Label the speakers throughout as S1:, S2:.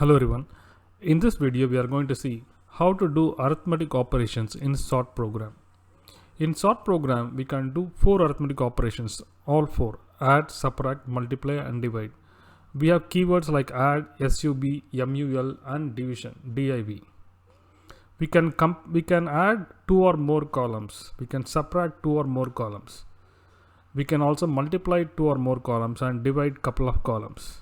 S1: Hello everyone. In this video we are going to see how to do arithmetic operations in sort program. In sort program we can do 4 arithmetic operations, all 4: add, subtract, multiply and divide. We have keywords like add, sub, mul and division, div. We can add 2 or more columns. We can subtract 2 or more columns. We can also multiply 2 or more columns and divide couple of columns.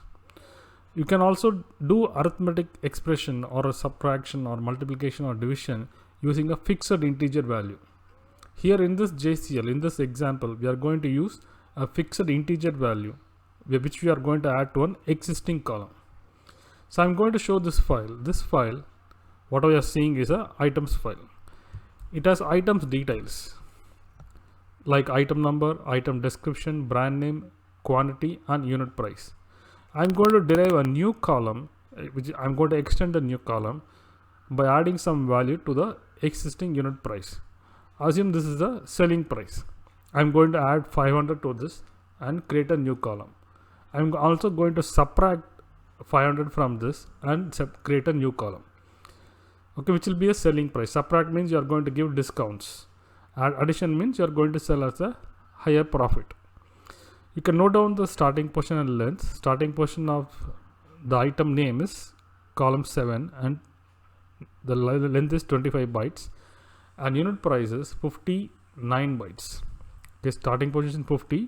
S1: You can also do arithmetic expression or a subtraction or multiplication or division using a fixed integer value. Here in this JCL, in this example, we are going to use a fixed integer value which we are going to add to an existing column. So I'm going to show this file. This file, what we are seeing is a items file. It has items details like item number, item description, brand name, quantity and unit price. I'm going to derive a new column, which I'm going to extend the new column by adding some value to the existing unit price. Assume this is the selling price. I'm going to add 500 to this and create a new column. I'm also going to subtract 500 from this and create a new column. Okay, which will be a selling price. Subtract means you are going to give discounts. Addition means you are going to sell as a higher profit. You can note down the starting position and length. Starting position of the item name is column 7 and the length is 25 bytes and unit price is 59 bytes. Okay, starting position 50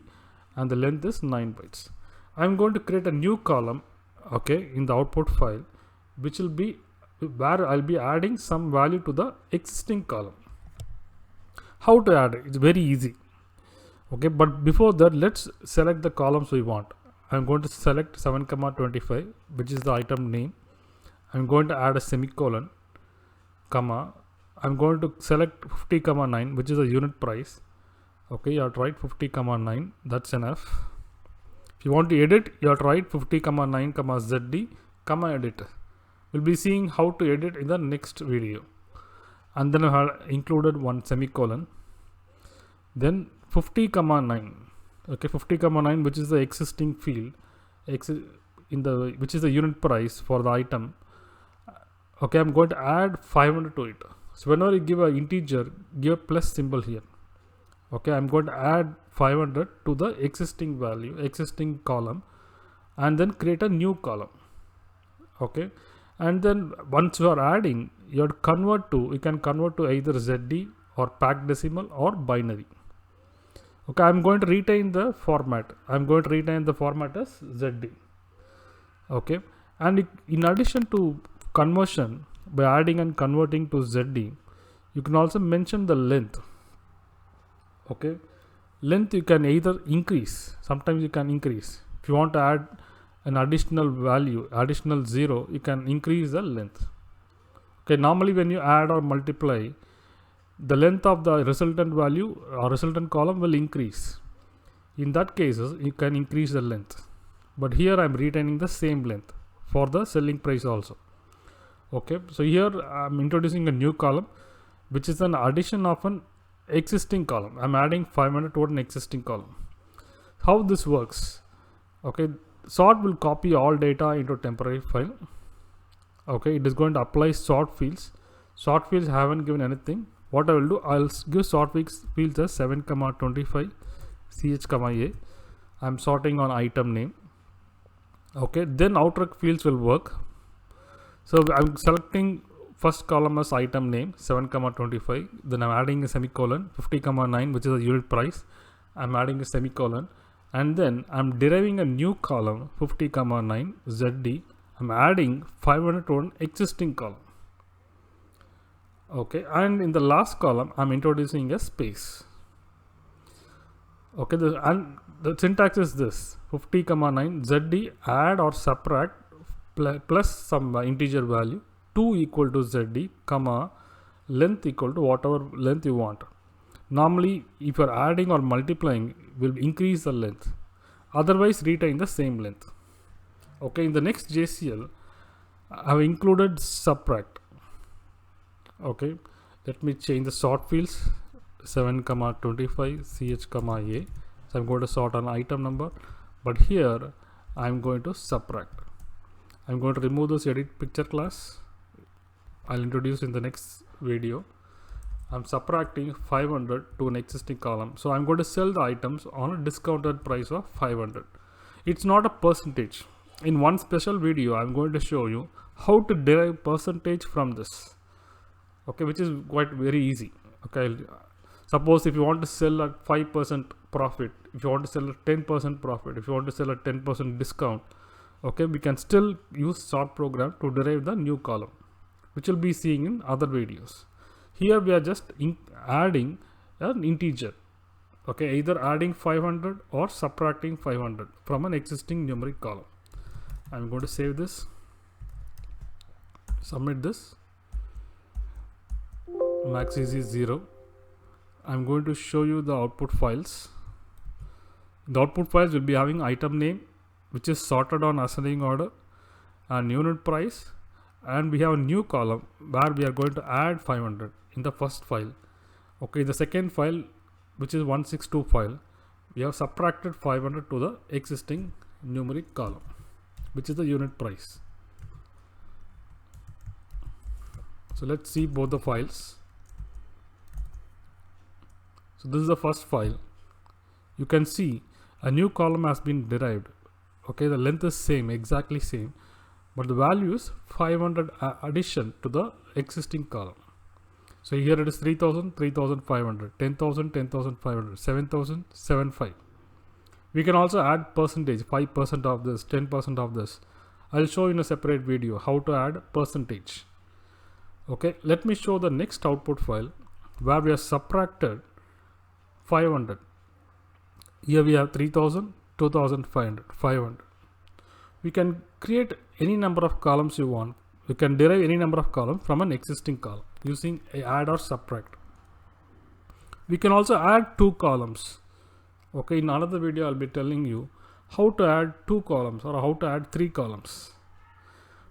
S1: and the length is 9 bytes. I am going to create a new column, okay, in the output file, which will be where I'll be adding some value to the existing column. How to add it? It's very easy. Okay, but before that, let's select the columns we want. I'm going to select 7,25, which is the item name. I'm going to add a semicolon, comma. I'm going to select 50,9, which is the unit price. Okay, you have to write 50,9. That's enough. If you want to edit, you have to write 50,9, ZD, edit. We'll be seeing how to edit in the next video. And then I have included one semicolon. Then 50,9. Okay, 50,9, which is the existing field, which is the unit price for the item. Okay, I'm going to add 500 to it. So whenever you give an integer, give a plus symbol here. Okay, I'm going to add 500 to the existing value, existing column, and then create a new column. Okay, and then once you are adding, you can convert to either ZD or packed decimal or binary. Okay, I'm going to retain the format. I'm going to retain the format as ZD. Okay, and in addition to conversion, by adding and converting to ZD, you can also mention the length. Okay, length you can either increase, sometimes you can increase. If you want to add an additional value, additional 0, you can increase the length. Okay, normally when you add or multiply, the length of the resultant value or resultant column will increase. In that cases, you can increase the length. But here I am retaining the same length for the selling price also. Okay, so here I am introducing a new column, which is an addition of an existing column. I am adding 500 to an existing column. How this works? Okay, sort will copy all data into a temporary file. Okay, it is going to apply sort fields. Sort fields haven't given anything. What I will do, I'll give sort fields as 7,25 ch, a. I'm sorting on item name. Okay, then outrec fields will work. So I'm selecting first column as item name 7,25. Then I'm adding a semicolon 50,9, which is the unit price. I'm adding a semicolon, and then I'm deriving a new column 50,9 ZD. I'm adding 500 to an existing column. Okay, and in the last column I'm introducing a space. Okay, the syntax is this: 50,9 ZD add or subtract plus some integer value 2 equal to ZD, comma length equal to whatever length you want. Normally if you are adding or multiplying, will increase the length, otherwise retain the same length. Okay, in the next JCL I have included subtract. Okay, let me change the sort fields 7,25 ch, a. So I'm going to sort on item number, but here I'm going to subtract. I'm going to remove this edit picture class. I'll introduce in the next video. I'm subtracting 500 to an existing column. So I'm going to sell the items on a discounted price of 500. It's not a percentage. In one special video, I'm going to show you how to derive percentage from this. Okay, which is quite very easy. Okay, suppose if you want to sell at 5% profit, if you want to sell at 10% profit, if you want to sell at 10% discount, okay, we can still use sort program to derive the new column, which you'll be seeing in other videos. Here we are just adding an integer. Okay, either adding 500 or subtracting 500 from an existing numeric column. I'm going to save this, submit this. Max is 0. I'm going to show you the output files. The output files will be having item name, which is sorted on ascending order, and unit price, and we have a new column where we are going to add 500 in the first file. Okay, the second file, which is 162 file, we have subtracted 500 to the existing numeric column, which is the unit price. So let's see both the files. So this is the first file. You can see a new column has been derived. Okay, the length is same, exactly same, but the value is 500 addition to the existing column. So here it is 3000, 3500, 10,000, 10,500, 7,000, 75. We can also add percentage, 5% of this, 10% of this. I'll show in a separate video how to add percentage. Okay, let me show the next output file where we have subtracted 500. Here we have 3000, 2500, 500. We can create any number of columns you want. You can derive any number of columns from an existing column using a add or subtract. We can also add two columns. Okay, in another video I'll be telling you how to add two columns or how to add three columns.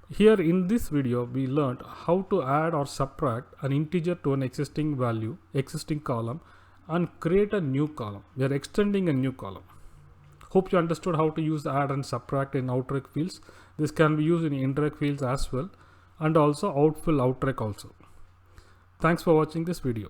S1: Here in this video we learned how to add or subtract an integer to an existing value, existing column, and create a new column. We are extending a new column. Hope you understood how to use add and subtract in OUTREC fields. This can be used in INREC fields as well, and also outfill OUTREC also. Thanks for watching this video.